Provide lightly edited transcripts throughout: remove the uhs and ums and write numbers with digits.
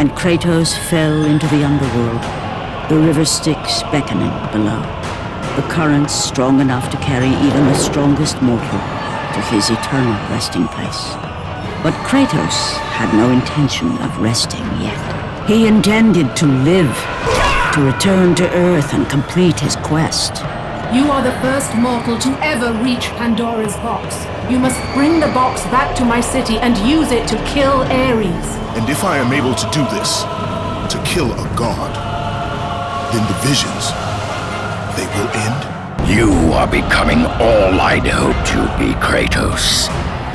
and Kratos fell into the underworld, the river Styx beckoning below, the currents strong enough to carry even the strongest mortal to his eternal resting place. But Kratos had no intention of resting yet. He intended to live, to return to Earth and complete his quest. You are the first mortal to ever reach Pandora's box. You must bring the box back to my city and use it to kill Ares. And if I am able to do this, to kill a god, then the visions, they will end? You are becoming all I'd hoped to be, Kratos.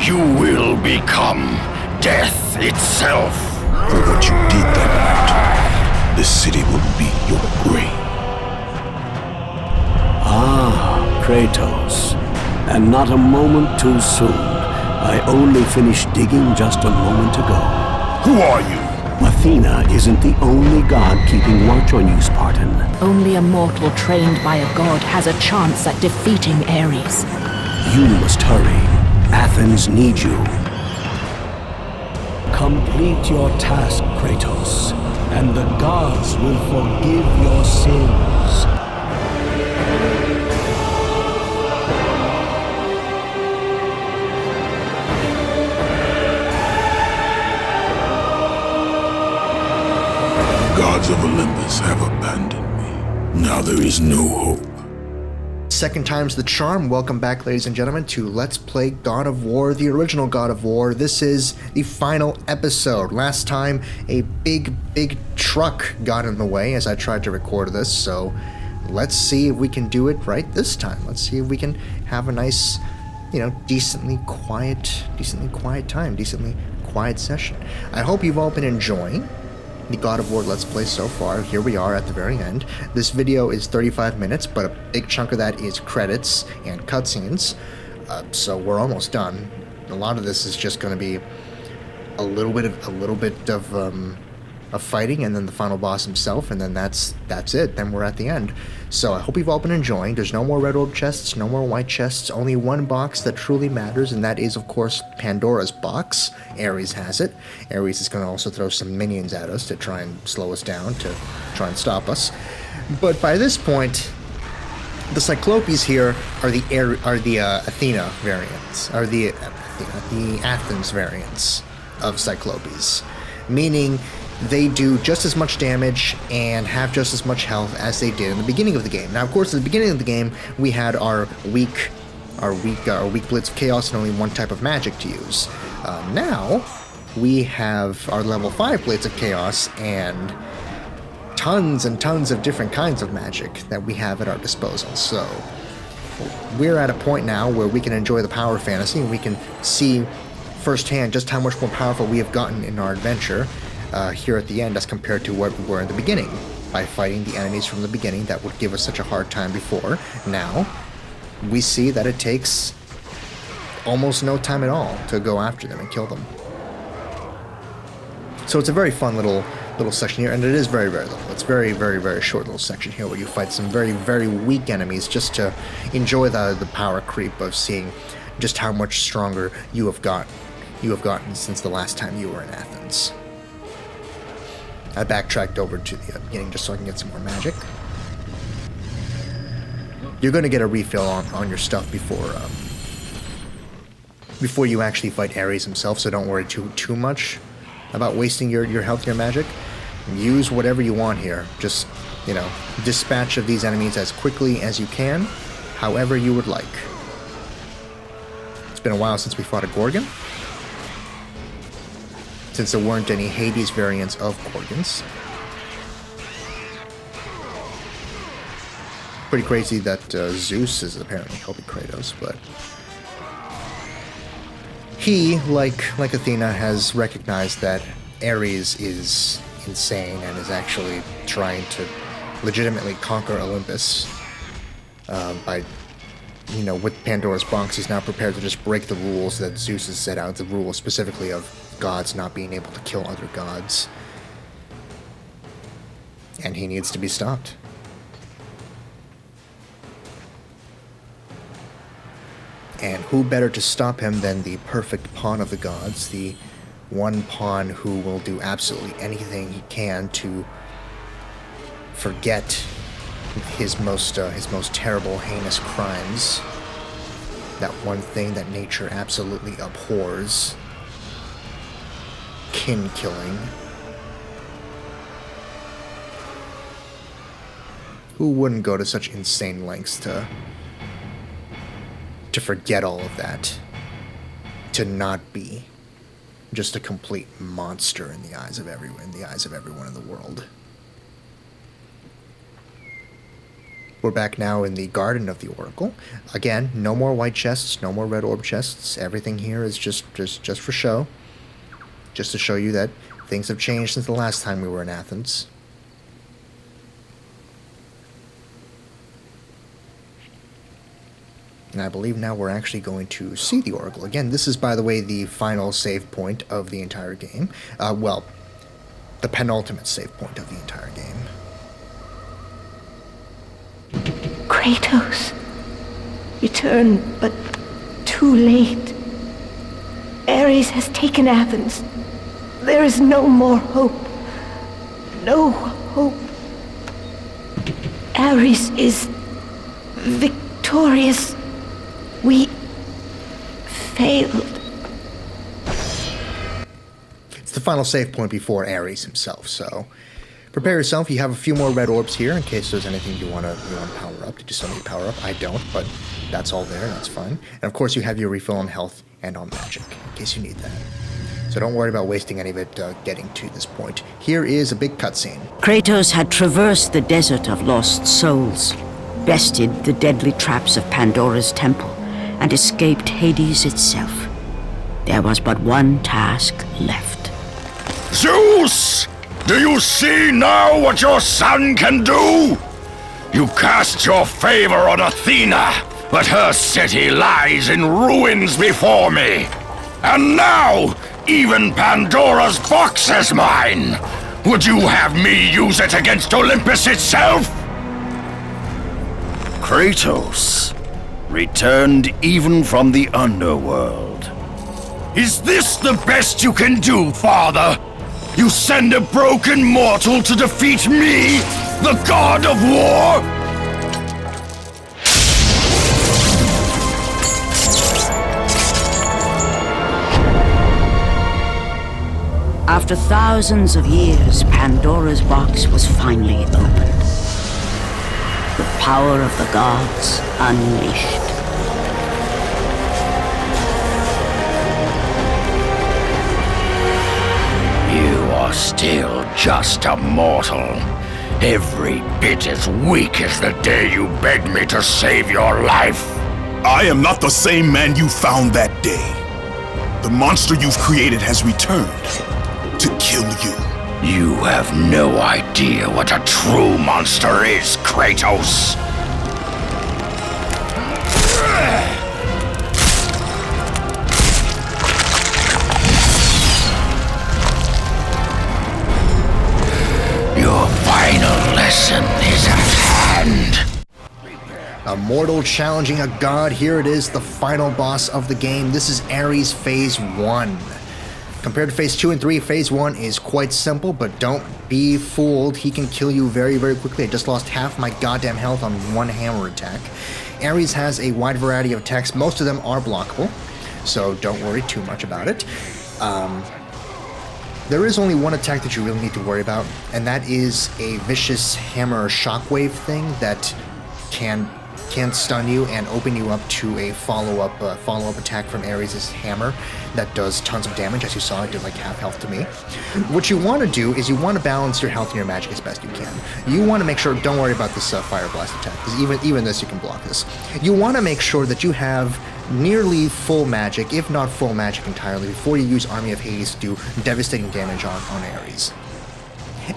You will become death itself. For what you did that night, this city will be your grave. Ah, Kratos. And not a moment too soon. I only finished digging just a moment ago. Who are you? Athena isn't the only god keeping watch on you, Spartan. Only a mortal trained by a god has a chance at defeating Ares. You must hurry. Athens needs you. Complete your task, Kratos, and the gods will forgive your sins. Gods of Olympus have abandoned me. Now there is no hope. Second time's the charm. Welcome back, ladies and gentlemen, to Let's Play God of War, the original God of War. This is the final episode. Last time, a big truck got in the way as I tried to record this, so let's see if we can do it right this time. Let's see if we can have a nice, decently quiet time, decently quiet session. I hope you've all been enjoying the God of War Let's Play so far. Here we are at the very end. This video is 35 minutes, but a big chunk of that is credits and cutscenes, so we're almost done. A lot of this is just going to be a little bit of fighting, and then the final boss himself, and then that's it. Then we're at the end. So I hope you've all been enjoying. There's no more red orb chests, no more white chests, only one box that truly matters, and that is, of course, Pandora's box. Ares has it. Ares is going to also throw some minions at us to try and slow us down, to try and stop us. But by this point, the Cyclopes here are the Athena variants, are the Athens variants of Cyclopes, meaning they do just as much damage and have just as much health as they did in the beginning of the game. Now, of course, at the beginning of the game, we had our weak Blitz of Chaos and only one type of magic to use. Now, we have our level 5 Blitz of Chaos and tons and tons of different kinds of magic that we have at our disposal. So, we're at a point now where we can enjoy the power of fantasy, and we can see firsthand just how much more powerful we have gotten in our adventure here at the end as compared to what we were in the beginning, by fighting the enemies from the beginning that would give us such a hard time before. Now, we see that it takes almost no time at all to go after them and kill them. So it's a very fun little section here, and it is very little. It's very short little section here where you fight some very weak enemies just to enjoy the power creep of seeing just how much stronger you have gotten since the last time you were in Athens. I backtracked over to the beginning just so I can get some more magic. You're going to get a refill on your stuff before you actually fight Ares himself, so don't worry too much about wasting your health, your magic. Use whatever you want here. Just, dispatch of these enemies as quickly as you can, however you would like. It's been a while since we fought a Gorgon, since there weren't any Hades variants of Gorgons. Pretty crazy that Zeus is apparently helping Kratos, but he, like Athena, has recognized that Ares is insane and is actually trying to legitimately conquer Olympus by, with Pandora's box. He's now prepared to just break the rules that Zeus has set out, the rules specifically of gods not being able to kill other gods. And he needs to be stopped. And who better to stop him than the perfect pawn of the gods, the one pawn who will do absolutely anything he can to forget his most terrible, heinous crimes. That one thing that nature absolutely abhors. Kin killing. Who wouldn't go to such insane lengths to forget all of that? To not be just a complete monster in the eyes of everyone in the world. We're back now in the Garden of the Oracle. Again, no more white chests, no more red orb chests. Everything here is just for show. Just to show you that things have changed since the last time we were in Athens. And I believe now we're actually going to see the Oracle. Again, this is, by the way, the final save point of the entire game. Well, the penultimate save point of the entire game. Kratos, return, but too late. Ares has taken Athens. There is no more hope. No hope. Ares is victorious. We failed. It's the final save point before Ares himself, so prepare yourself. You have a few more red orbs here in case there's anything you want to power up. Did you still need to power up? I don't, but that's all there. That's fine. And of course, you have your refill on health and on magic in case you need that. So don't worry about wasting any of it getting to this point. Here is a big cutscene. Kratos had traversed the desert of lost souls, bested the deadly traps of Pandora's temple, and escaped Hades itself. There was but one task left. Zeus! Do you see now what your son can do? You cast your favor on Athena, but her city lies in ruins before me. And now, even Pandora's box is mine. Would you have me use it against Olympus itself? Kratos, returned even from the underworld. Is this the best you can do, Father? You send a broken mortal to defeat me, the god of war? After thousands of years, Pandora's box was finally opened. The power of the gods unleashed. You are still just a mortal. Every bit as weak as the day you begged me to save your life. I am not the same man you found that day. The monster you've created has returned to kill you. You have no idea what a true monster is, Kratos. Your final lesson is at hand. A mortal challenging a god. Here it is, the final boss of the game. This is Ares Phase 1. Compared to Phase 2 and 3, Phase 1 is quite simple, but don't be fooled. He can kill you very, very quickly. I just lost half my goddamn health on one hammer attack. Ares has a wide variety of attacks. Most of them are blockable, so don't worry too much about it. There is only one attack that you really need to worry about, and that is a vicious hammer shockwave thing that can stun you and open you up to a follow-up attack from Ares' hammer that does tons of damage. As you saw, it did like half health to me. What you want to do is you want to balance your health and your magic as best you can. You want to make sure, don't worry about this fire blast attack, because even this you can block this. You want to make sure that you have nearly full magic, if not full magic entirely, before you use Army of Hades to do devastating damage on Ares.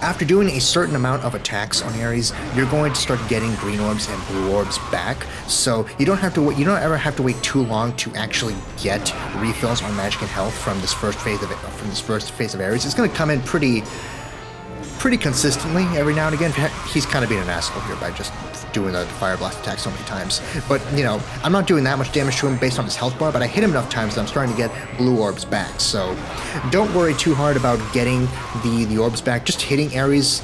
After doing a certain amount of attacks on Ares, you're going to start getting green orbs and blue orbs back. So you don't have to wait. You don't ever have to wait too long to actually get refills on magic and health from this first phase of Ares. It's going to come in pretty consistently every now and again. He's kind of being an asshole here by just doing the fire blast attack so many times. But, you know, I'm not doing that much damage to him based on his health bar, but I hit him enough times that I'm starting to get blue orbs back. So don't worry too hard about getting the orbs back. Just hitting Ares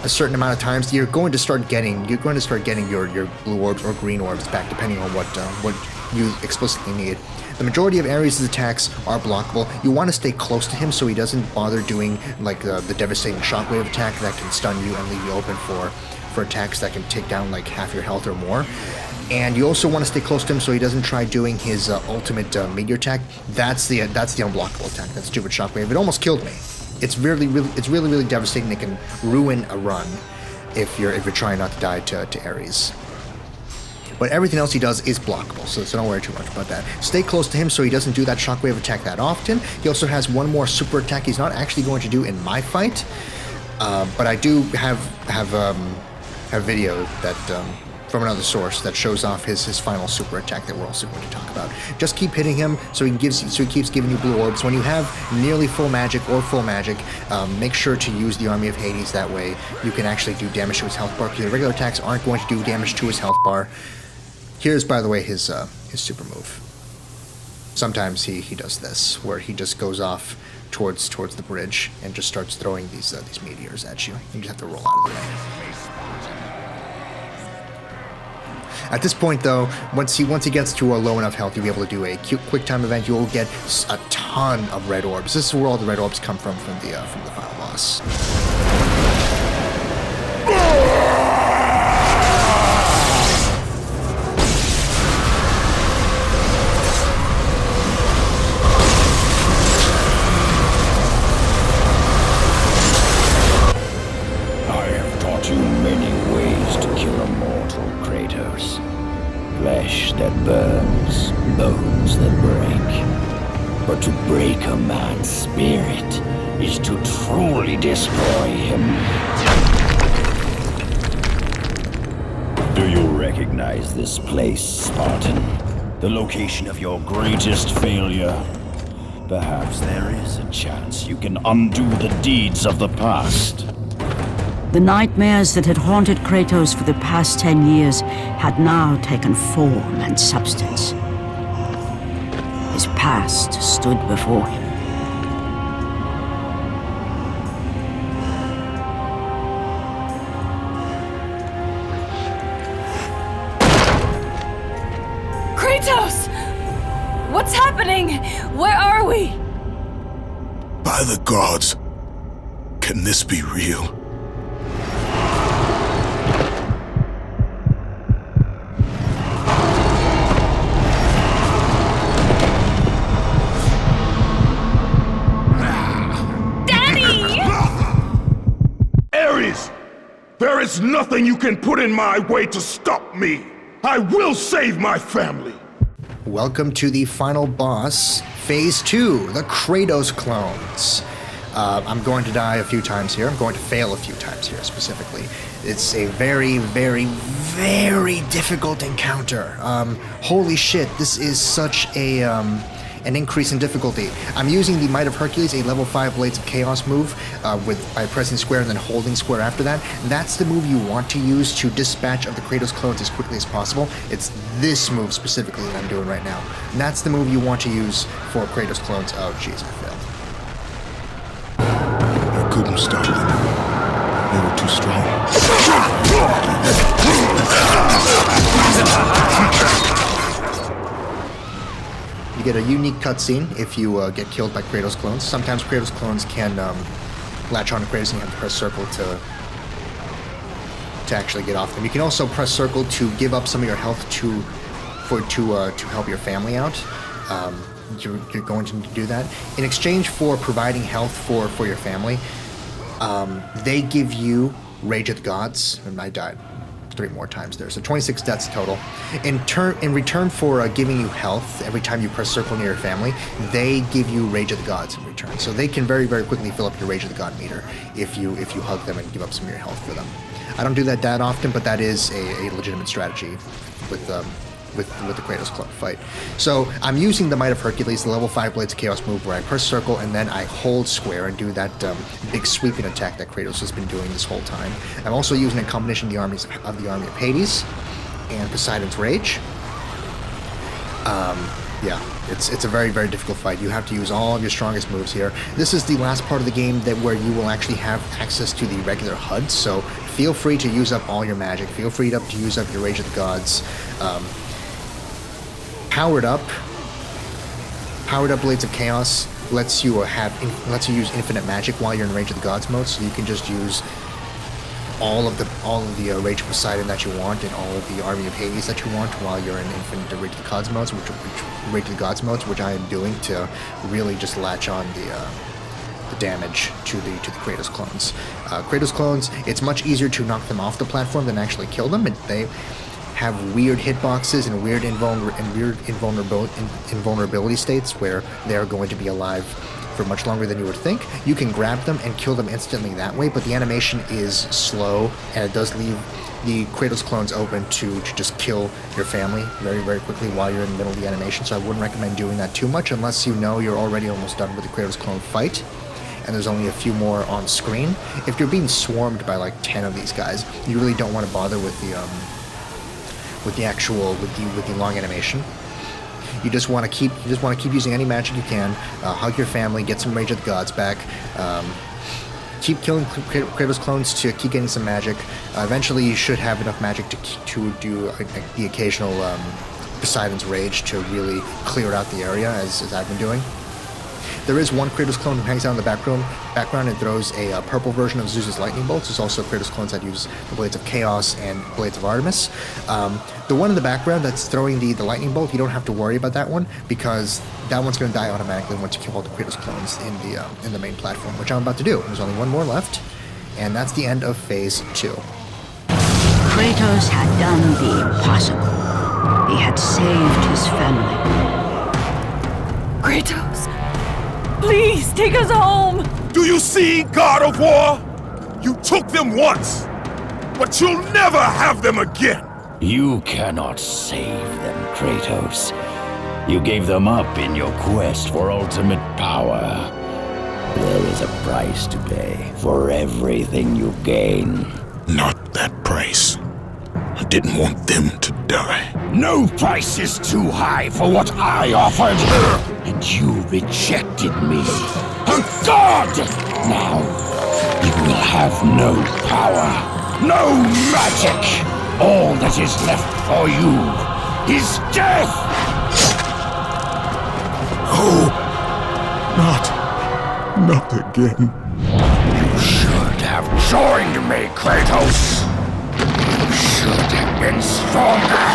a certain amount of times, you're going to start getting your blue orbs or green orbs back, depending on what you explicitly need. The majority of Ares' attacks are blockable. You want to stay close to him so he doesn't bother doing like the devastating shockwave attack that can stun you and leave you open for attacks that can take down like half your health or more. And you also want to stay close to him so he doesn't try doing his ultimate meteor attack. That's the unblockable attack. That stupid shockwave. It almost killed me. It's really devastating. It can ruin a run if you're trying not to die to Ares. But everything else he does is blockable, so don't worry too much about that. Stay close to him so he doesn't do that shockwave attack that often. He also has one more super attack he's not actually going to do in my fight, but I do have video that from another source that shows off his final super attack that we're also going to talk about. Just keep hitting him so he keeps giving you blue orbs. When you have nearly full magic or full magic, make sure to use the Army of Hades. That way you can actually do damage to his health bar, because the regular attacks aren't going to do damage to his health bar. Here's, by the way, his super move. Sometimes he does this, where he just goes off towards the bridge and just starts throwing these meteors at you. You just have to roll out of the way. At this point, though, once he gets to a low enough health, you'll be able to do a quick time event. You'll get a ton of red orbs. This is where all the red orbs come from the final boss. Flesh that burns, bones that break. But to break a man's spirit is to truly destroy him. Do you recognize this place, Spartan? The location of your greatest failure? Perhaps there is a chance you can undo the deeds of the past. The nightmares that had haunted Kratos for the past 10 years had now taken form and substance. His past stood before him. Kratos! What's happening? Where are we? By the gods, can this be real? There is nothing you can put in my way to stop me. I will save my family. Welcome to the final boss, Phase 2, the Kratos clones. I'm going to die a few times here. I'm going to fail a few times here, specifically. It's a very, very, very difficult encounter. Holy shit, this is such an increase in difficulty. I'm using the Might of Hercules, a level 5 Blades of Chaos move, by pressing square and then holding square after that. That's the move you want to use to dispatch of the Kratos clones as quickly as possible. It's this move specifically that I'm doing right now. And that's the move you want to use for Kratos clones. Oh jeez, I failed. I couldn't stop them. They were too strong. You get a unique cutscene if you get killed by Kratos clones. Sometimes Kratos clones can latch on to Kratos and you have to press circle to actually get off them. You can also press circle to give up some of your health to help your family out. You're going to do that. In exchange for providing health for your family, they give you Rage of the Gods, and I died 3 more times there, so 26 deaths total. In return for giving you health every time you press circle near your family, they give you Rage of the Gods in return. So they can very, very quickly fill up your Rage of the God meter if you hug them and give up some of your health for them. I don't do that often, but that is a legitimate strategy with with the Kratos clone fight. So I'm using the Might of Hercules, the level 5 Blades of Chaos move, where I press circle and then I hold square and do that big sweeping attack that Kratos has been doing this whole time. I'm also using a combination of the army of Hades and Poseidon's Rage. Yeah, it's a very, very difficult fight. You have to use all of your strongest moves here. This is the last part of the game where you will actually have access to the regular HUD, so feel free to use up all your magic. Feel free to use up your Rage of the Gods. Powered up Blades of Chaos lets you use infinite magic while you're in Rage of the Gods mode, so you can just use all of the Rage of Poseidon that you want and all of the Army of Hades that you want while you're in infinite Rage of the Gods modes, which I am doing to really just latch on the damage to the Kratos clones. Kratos clones, it's much easier to knock them off the platform than actually kill them. They have weird hitboxes and weird invulnerability states where they are going to be alive for much longer than you would think. You can grab them and kill them instantly that way, but the animation is slow, and it does leave the Kratos clones open to just kill your family very, very quickly while you're in the middle of the animation, so I wouldn't recommend doing that too much unless you know you're already almost done with the Kratos clone fight, and there's only a few more on screen. If you're being swarmed by like 10 of these guys, you really don't want to bother with the long animation. You just want to keep using any magic you can. Hug your family, get some Rage of the Gods back. Keep killing Kratos clones to keep getting some magic. Eventually, you should have enough magic to do the occasional Poseidon's Rage to really clear out the area, as I've been doing. There is one Kratos clone who hangs out in the background and throws a purple version of Zeus's lightning bolts. There's also Kratos clones that use the Blades of Chaos and Blades of Artemis. The one in the background that's throwing the lightning bolt, you don't have to worry about that one, because that one's going to die automatically once you kill all the Kratos clones in the main platform, which I'm about to do. There's only one more left, and that's the end of Phase 2. Kratos had done the impossible. He had saved his family. Kratos, please take us home! Do you see, God of War? You took them once, but you'll never have them again! You cannot save them, Kratos. You gave them up in your quest for ultimate power. There is a price to pay for everything you gain. Not that price. I didn't want them to die. No price is too high for what I offered, and you rejected me. A god! Now, you will have no power, no magic. All that is left for you is death! Oh, not again. You should have joined me, Kratos. You should have been stronger.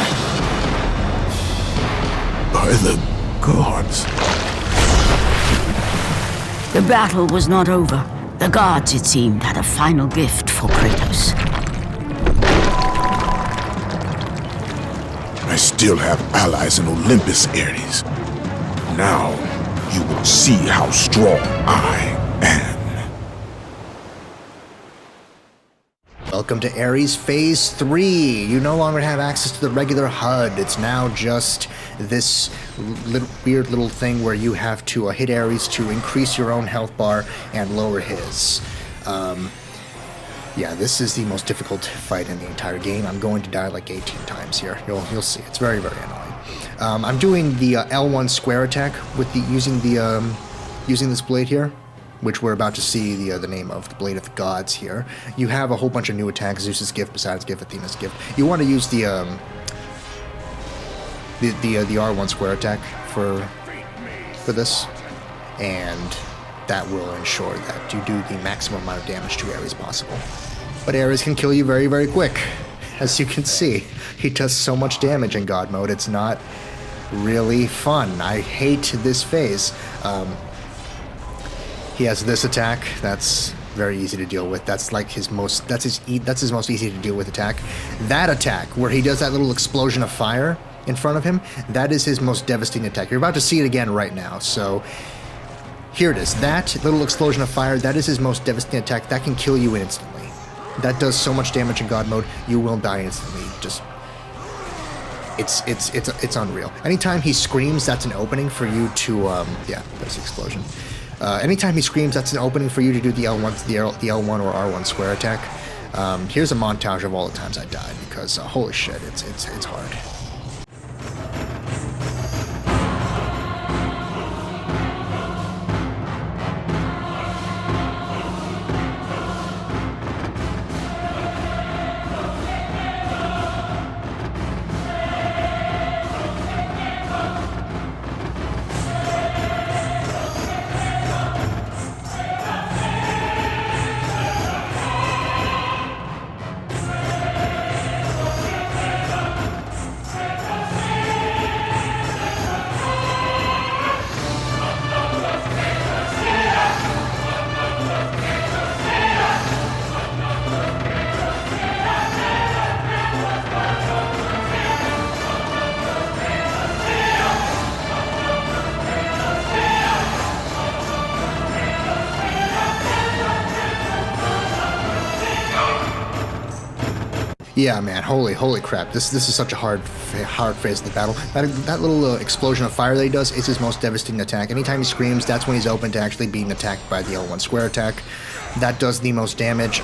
By the gods. The battle was not over. The gods, it seemed, had a final gift for Kratos. I still have allies in Olympus, Ares. Now, you will see how strong I am. Welcome to Ares Phase 3. You no longer have access to the regular HUD. It's now just this weird little thing where you have to hit Ares to increase your own health bar and lower his. Yeah, this is the most difficult fight in the entire game. I'm going to die like 18 times here. You'll see. It's very, very annoying. I'm doing the L1 square attack with using this blade here, which we're about to see the name of, the Blade of the Gods here. You have a whole bunch of new attacks: Zeus's gift, Poseidon's gift, Athena's gift. You want to use the R1 square attack for this, and that will ensure that you do the maximum amount of damage to Ares possible. But Ares can kill you very, very quick. As you can see, he does so much damage in God mode, it's not really fun. I hate this phase. He has this attack, that's very easy to deal with. That's like his most easy to deal with attack. That attack, where he does that little explosion of fire in front of him, that is his most devastating attack. You're about to see it again right now, so here it is. That little explosion of fire, that is his most devastating attack. That can kill you instantly. That does so much damage in God mode, you will die instantly. Just It's unreal. Anytime he screams, that's an opening for you to yeah, that's the explosion. Anytime he screams, that's an opening for you to do the L1, the L1 or R1 square attack. Here's a montage of all the times I died because holy shit, it's hard. Yeah, man, holy crap! This is such a hard phase of the battle. That little explosion of fire that he does is his most devastating attack. Anytime he screams, that's when he's open to actually being attacked by the L1 square attack. That does the most damage.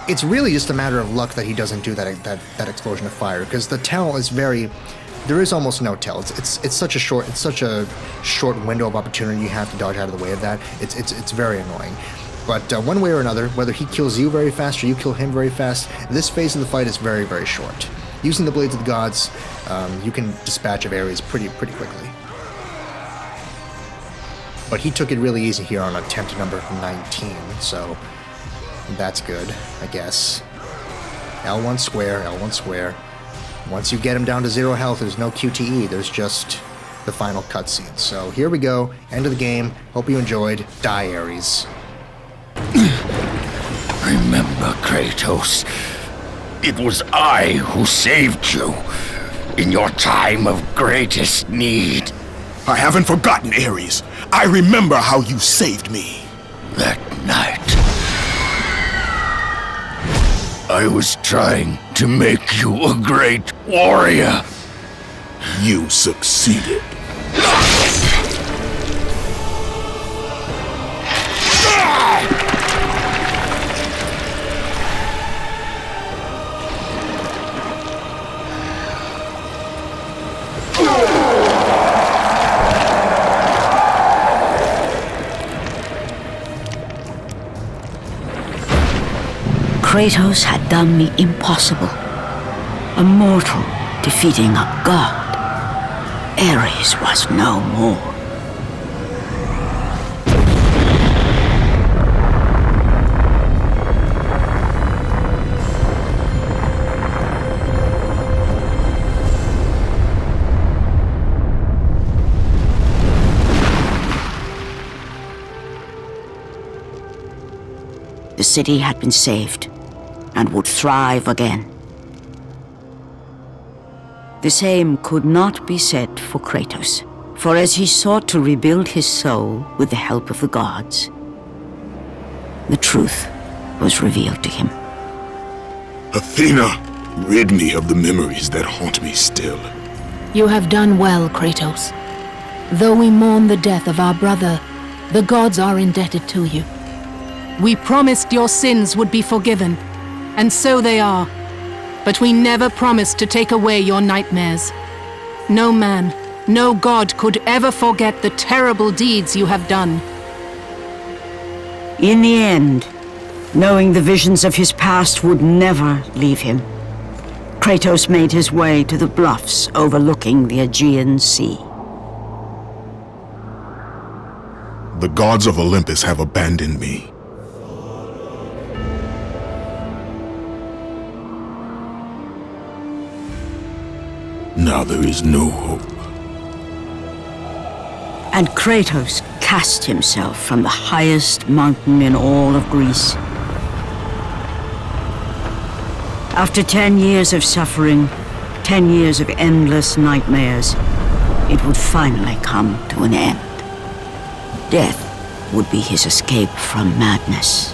It's really just a matter of luck that he doesn't do that explosion of fire, because the tell is very. There is almost no tell. It's such a short window of opportunity you have to dodge out of the way of that. It's very annoying. But one way or another, whether he kills you very fast or you kill him very fast, this phase of the fight is very, very short. Using the Blades of the Gods, you can dispatch of areas pretty quickly. But he took it really easy here on attempt number 19, so that's good, I guess. L1 square. Once you get him down to 0 health, there's no QTE, there's just the final cutscene. So here we go, end of the game. Hope you enjoyed. Die, Ares. Remember, Kratos, it was I who saved you in your time of greatest need. I haven't forgotten, Ares. I remember how you saved me. That night, I was trying to make you a great warrior. You succeeded. Kratos had done the impossible. A mortal defeating a god. Ares was no more. The city had been saved and would thrive again. The same could not be said for Kratos, for as he sought to rebuild his soul with the help of the gods, the truth was revealed to him. Athena, rid me of the memories that haunt me still. You have done well, Kratos. Though we mourn the death of our brother, the gods are indebted to you. We promised your sins would be forgiven, and so they are. But we never promised to take away your nightmares. No man, no god could ever forget the terrible deeds you have done. In the end, knowing the visions of his past would never leave him, Kratos made his way to the bluffs overlooking the Aegean Sea. The gods of Olympus have abandoned me. Now there is no hope. And Kratos cast himself from the highest mountain in all of Greece. After 10 years of suffering, 10 years of endless nightmares, it would finally come to an end. Death would be his escape from madness.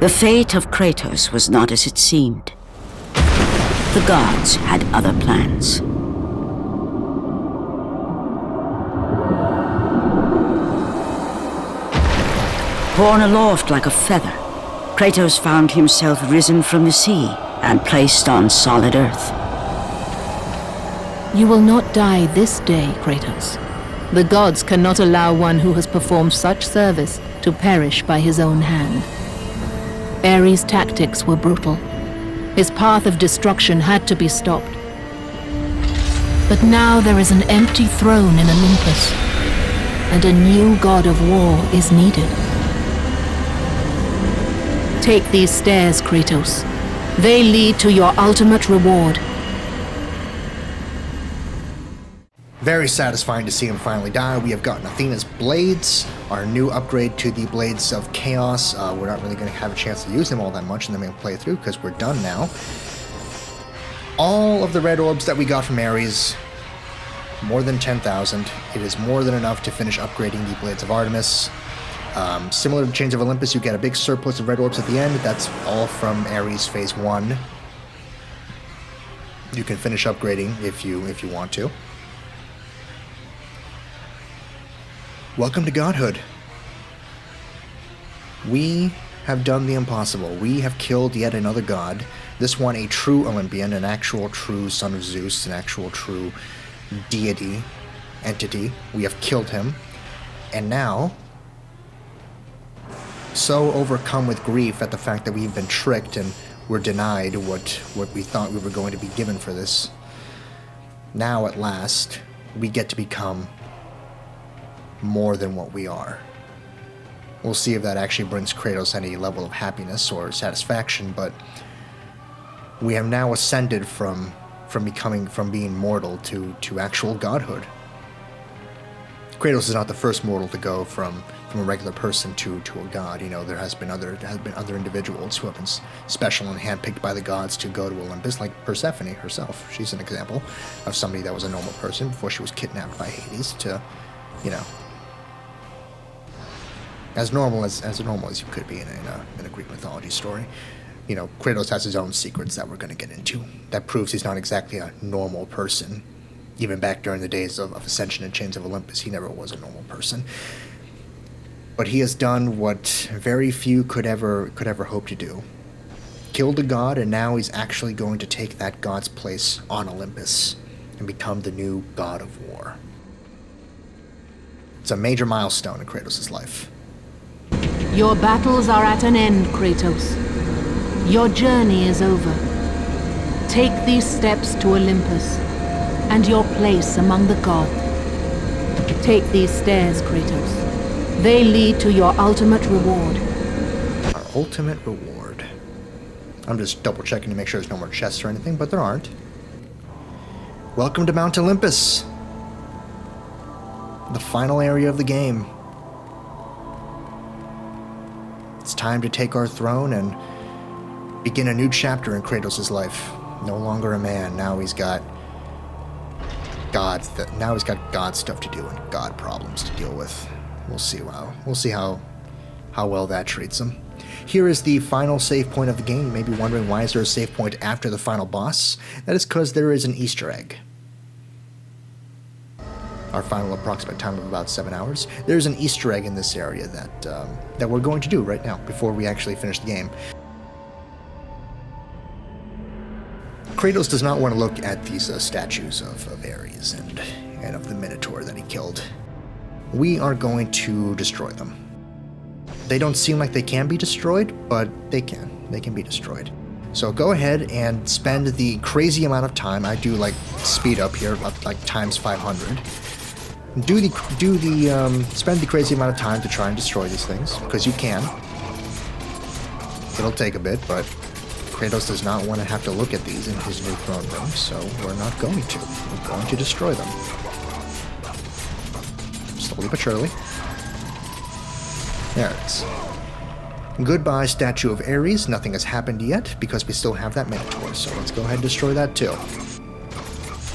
The fate of Kratos was not as it seemed. The gods had other plans. Borne aloft like a feather, Kratos found himself risen from the sea and placed on solid earth. You will not die this day, Kratos. The gods cannot allow one who has performed such service to perish by his own hand. Ares' tactics were brutal. His path of destruction had to be stopped. But now there is an empty throne in Olympus, and a new god of war is needed. Take these stairs, Kratos. They lead to your ultimate reward. Very satisfying to see him finally die. We have gotten Athena's blades, our new upgrade to the Blades of Chaos. We're not really going to have a chance to use them all that much in the main playthrough because we're done now. All of the red orbs that we got from Ares, more than 10,000. It is more than enough to finish upgrading the Blades of Artemis. Similar to Chains of Olympus, you get a big surplus of red orbs at the end. That's all from Ares Phase 1. You can finish upgrading if you want to. Welcome to godhood. We have done the impossible. We have killed yet another god. This one a true Olympian, an actual true son of Zeus, an actual true deity, entity. We have killed him. And now, so overcome with grief at the fact that we've been tricked and were denied what we thought we were going to be given for this, now at last, we get to become more than what we are. We'll see if that actually brings Kratos any level of happiness or satisfaction, but we have now ascended from being mortal to actual godhood. Kratos is not the first mortal to go from a regular person to a god. You know, there has been other individuals who have been special and handpicked by the gods to go to Olympus, like Persephone herself. She's an example of somebody that was a normal person before she was kidnapped by Hades to, you know, as normal as you could be in a Greek mythology story. You know, Kratos has his own secrets that we're going to get into. That proves he's not exactly a normal person. Even back during the days of Ascension and Chains of Olympus, he never was a normal person. But he has done what very few could ever hope to do. Killed a god, and now he's actually going to take that god's place on Olympus and become the new god of war. It's a major milestone in Kratos' life. Your battles are at an end, Kratos. Your journey is over. Take these steps to Olympus and your place among the gods. Take these stairs, Kratos. They lead to your ultimate reward. Our ultimate reward. I'm just double checking to make sure there's no more chests or anything, but there aren't. Welcome to Mount Olympus. The final area of the game. It's time to take our throne and begin a new chapter in Kratos' life. No longer a man, now he's got God stuff to do and God problems to deal with. We'll see how well that treats him. Here is the final save point of the game. You may be wondering, why is there a save point after the final boss? That is because there is an Easter egg. Our final approximate time of about 7 hours. There's an Easter egg in this area that we're going to do right now before we actually finish the game. Kratos does not want to look at these statues of Ares and of the Minotaur that he killed. We are going to destroy them. They don't seem like they can be destroyed, but they can. They can be destroyed. So go ahead and spend the crazy amount of time. I do like speed up here, like times 500. Spend the crazy amount of time to try and destroy these things, because you can. It'll take a bit, but Kratos does not want to have to look at these in his new throne room, so we're not going to. We're going to destroy them. Slowly but surely. There it is. Goodbye, statue of Ares. Nothing has happened yet, because we still have that Minotaur, so let's go ahead and destroy that too.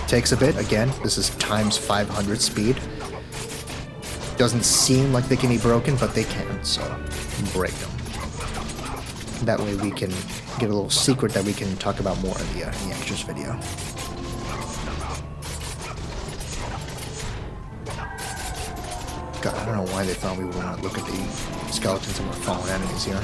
Takes a bit. Again, this is times 500 speed. Doesn't seem like they can be broken, but they can, so break them. That way we can get a little secret that we can talk about more in the extras video. God, I don't know why they thought we would want to look at the skeletons of our fallen enemies here.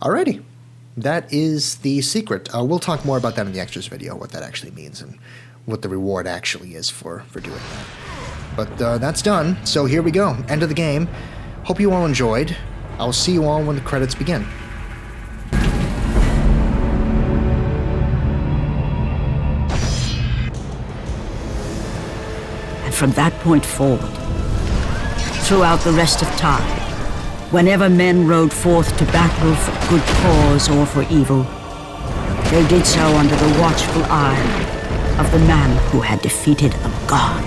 Alrighty. That is the secret. We'll talk more about that in the extras video, what that actually means and what the reward actually is for doing that. But that's done, so here we go. End of the game. Hope you all enjoyed. I'll see you all when the credits begin. And from that point forward, throughout the rest of time, whenever men rode forth to battle for good cause or for evil, they did so under the watchful eye of the man who had defeated a god.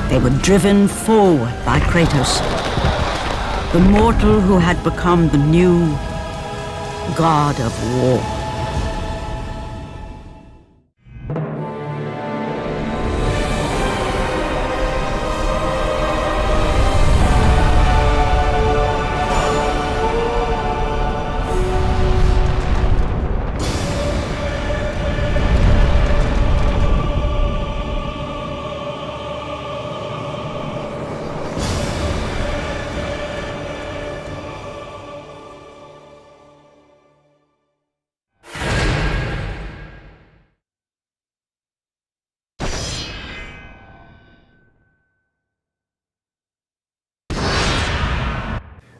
They were driven forward by Kratos, the mortal who had become the new god of war.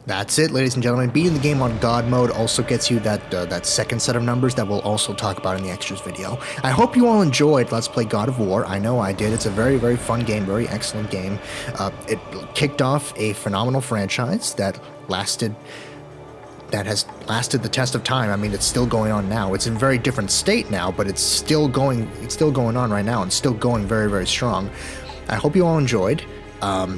That's it, ladies and gentlemen. Beating the game on God mode also gets you that second set of numbers that we'll also talk about in the extras video. I hope you all enjoyed Let's Play God of War. I know I did. It's a very, very fun game, very excellent game. It kicked off a phenomenal franchise that has lasted the test of time. I mean, it's still going on now. It's in a very different state now, but it's still going on right now and still going very, very strong. I hope you all enjoyed.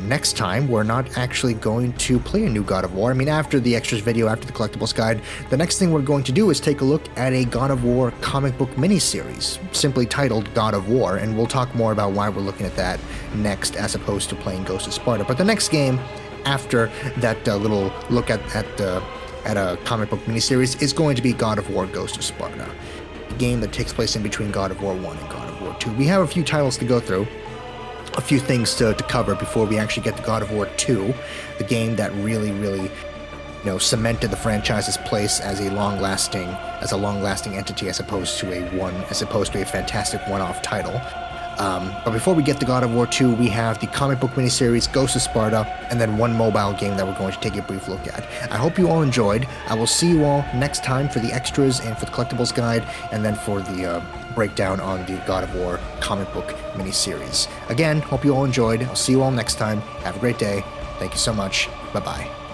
Next time, we're not actually going to play a new God of War. I mean, after the extras video, after the collectibles guide, the next thing we're going to do is take a look at a God of War comic book miniseries, simply titled God of War, and we'll talk more about why we're looking at that next, as opposed to playing Ghost of Sparta. But the next game, after that little look at a comic book miniseries, is going to be God of War Ghost of Sparta, a game that takes place in between God of War 1 and God of War 2. We have a few titles to go through, a few things to cover before we actually get to God of War 2, the game that really, cemented the franchise's place as a long-lasting entity, as opposed to a fantastic one-off title. But before we get to God of War 2, we have the comic book miniseries Ghost of Sparta, and then one mobile game that we're going to take a brief look at. I hope you all enjoyed. I will see you all next time for the extras and for the collectibles guide, and then for the breakdown on the God of War comic book miniseries. Again, hope you all enjoyed. I'll see you all next time. Have a great day. Thank you so much. Bye-bye.